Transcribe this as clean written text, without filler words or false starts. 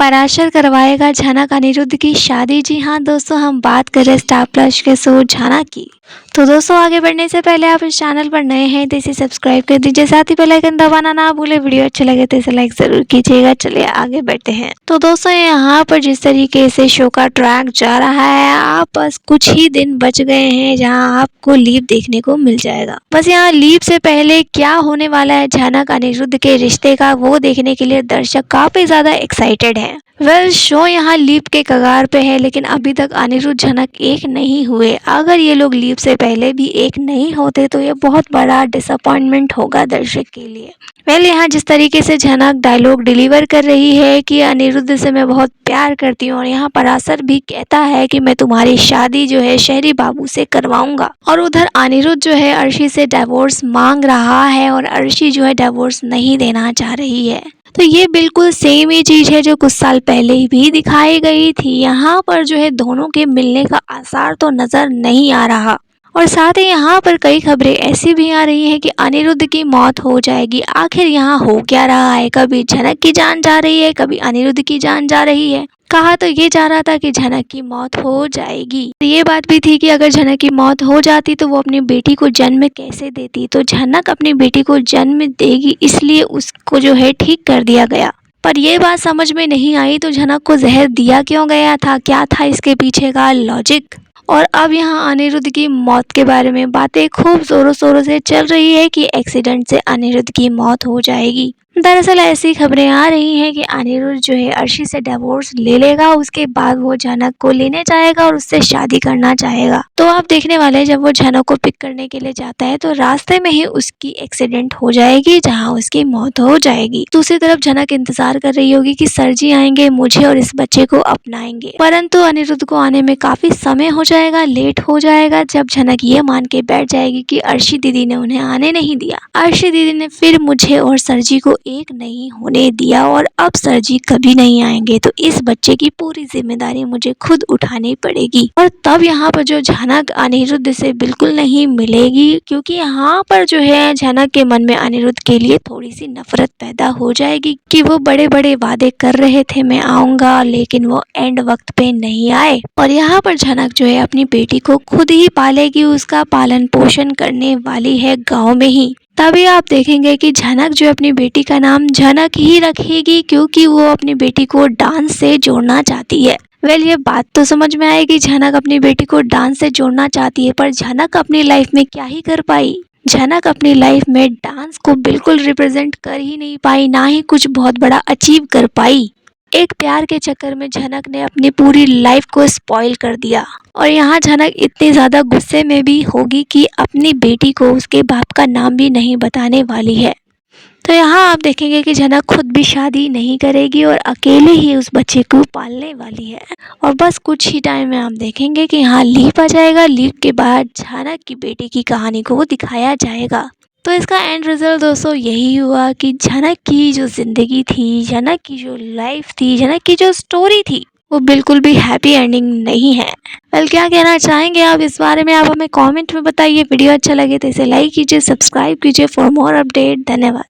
पराशर करवाएगा झनक अनिरुद्ध की शादी। जी हाँ दोस्तों, हम बात कर रहे स्टार प्लस के शो झनक की। तो दोस्तों आगे बढ़ने से पहले आप इस चैनल पर नए हैं तो इसे सब्सक्राइब कर दीजिए, साथ ही बेल आइकन दबाना ना भूले। वीडियो अच्छा लगे तो इसे लाइक जरूर कीजिएगा। चलिए आगे बढ़ते हैं। तो दोस्तों यहाँ पर जिस तरीके से शो का ट्रैक जा रहा है, आप बस कुछ ही दिन बच गए हैं जहाँ आपको लीप देखने को मिल जाएगा। बस यहाँ लीप से पहले क्या होने वाला है झनक अनिरुद्ध के रिश्ते का, वो देखने के लिए दर्शक काफी ज्यादा एक्साइटेड है। शो यहाँ लीप के कगार पे है, लेकिन अभी तक अनिरुद्ध झनक एक नहीं हुए। अगर ये लोग लीप से पहले भी एक नहीं होते तो ये बहुत बड़ा डिसअपॉइंटमेंट होगा दर्शक के लिए। यहाँ जिस तरीके से झनक डायलॉग डिलीवर कर रही है कि अनिरुद्ध से मैं बहुत प्यार करती हूँ, और यहाँ पराशर भी कहता है कि मैं तुम्हारी शादी जो है शहरी बाबू से करवाऊंगा, और उधर अनिरुद्ध जो है अर्शी से डिवोर्स मांग रहा है और अर्शी जो है डिवोर्स नहीं देना चाह रही है। तो ये बिल्कुल सेम ही चीज है जो कुछ साल पहले भी दिखाई गई थी। यहाँ पर जो है दोनों के मिलने का आसार तो नजर नहीं आ रहा, और साथ ही यहाँ पर कई खबरें ऐसी भी आ रही हैं कि अनिरुद्ध की मौत हो जाएगी। आखिर यहाँ हो क्या रहा है? कभी झनक की जान जा रही है, कभी अनिरुद्ध की जान जा रही है। कहा तो ये जा रहा था कि झनक की मौत हो जाएगी। ये बात भी थी कि अगर झनक की मौत हो जाती तो वो अपनी बेटी को जन्म कैसे देती। तो झनक अपनी बेटी को जन्म देगी, इसलिए उसको जो है ठीक कर दिया गया। पर यह बात समझ में नहीं आई तो झनक को जहर दिया क्यों गया था, क्या था इसके पीछे का लॉजिक। और अब यहाँ अनिरुद्ध की मौत के बारे में बातें खूब जोरों शोरों से चल रही है कि एक्सीडेंट से अनिरुद्ध की मौत हो जाएगी। दरअसल ऐसी खबरें आ रही हैं कि अनिरुद्ध जो है अर्शी से डिवोर्स ले लेगा, उसके बाद वो झनक को लेने जाएगा और उससे शादी करना चाहेगा। तो आप देखने वाले हैं, जब वो झनक को पिक करने के लिए जाता है तो रास्ते में ही उसकी एक्सीडेंट हो जाएगी, जहाँ उसकी मौत हो जाएगी। दूसरी तरफ झनक इंतजार कर रही होगी कि सर जी आएंगे, मुझे और इस बच्चे को अपनाएंगे, परंतु अनिरुद्ध को आने में काफी समय हो जाएगा, लेट हो जाएगा। जब झनक ये मान के बैठ जाएगी कि अर्शी दीदी ने उन्हें आने नहीं दिया, अर्शी दीदी ने फिर मुझे और सर जी को एक नहीं होने दिया, और अब सर जी कभी नहीं आएंगे, तो इस बच्चे की पूरी जिम्मेदारी मुझे खुद उठानी पड़ेगी। और तब यहाँ पर जो झनक अनिरुद्ध से बिल्कुल नहीं मिलेगी, क्योंकि यहाँ पर जो है झनक के मन में अनिरुद्ध के लिए थोड़ी सी नफरत पैदा हो जाएगी कि वो बड़े बड़े वादे कर रहे थे मैं आऊंगा, लेकिन वो एंड वक्त पे नहीं आए। और यहाँ पर झनक जो है अपनी बेटी को खुद ही पालेगी, उसका पालन पोषण करने वाली है गाँव में ही। तभी आप देखेंगे कि झनक जो अपनी बेटी का नाम झनक ही रखेगी, क्योंकि वो अपनी बेटी को डांस से जोड़ना चाहती है। ये बात तो समझ में आएगी, झनक अपनी बेटी को डांस से जोड़ना चाहती है, पर झनक अपनी लाइफ में क्या ही कर पाई। झनक अपनी लाइफ में डांस को बिल्कुल रिप्रेजेंट कर ही नहीं पाई, ना ही कुछ बहुत बड़ा अचीव कर पाई। एक प्यार के चक्कर में झनक ने अपनी पूरी लाइफ को स्पॉइल कर दिया, और यहाँ झनक इतनी ज़्यादा गुस्से में भी होगी कि अपनी बेटी को उसके बाप का नाम भी नहीं बताने वाली है। तो यहाँ आप देखेंगे कि झनक खुद भी शादी नहीं करेगी और अकेले ही उस बच्चे को पालने वाली है। और बस कुछ ही टाइम में आप देखेंगे कि यहाँ लीप आ जाएगा। लीप के बाद झनक की बेटी की कहानी को दिखाया जाएगा। तो इसका एंड रिजल्ट दोस्तों यही हुआ कि झनक की जो जिंदगी थी, झनक की जो लाइफ थी, झनक की जो स्टोरी थी, वो बिल्कुल भी हैप्पी एंडिंग नहीं है। क्या कहना चाहेंगे आप इस बारे में, आप हमें कमेंट में बताइए। वीडियो अच्छा लगे तो इसे लाइक कीजिए, सब्सक्राइब कीजिए फॉर मोर अपडेट। धन्यवाद।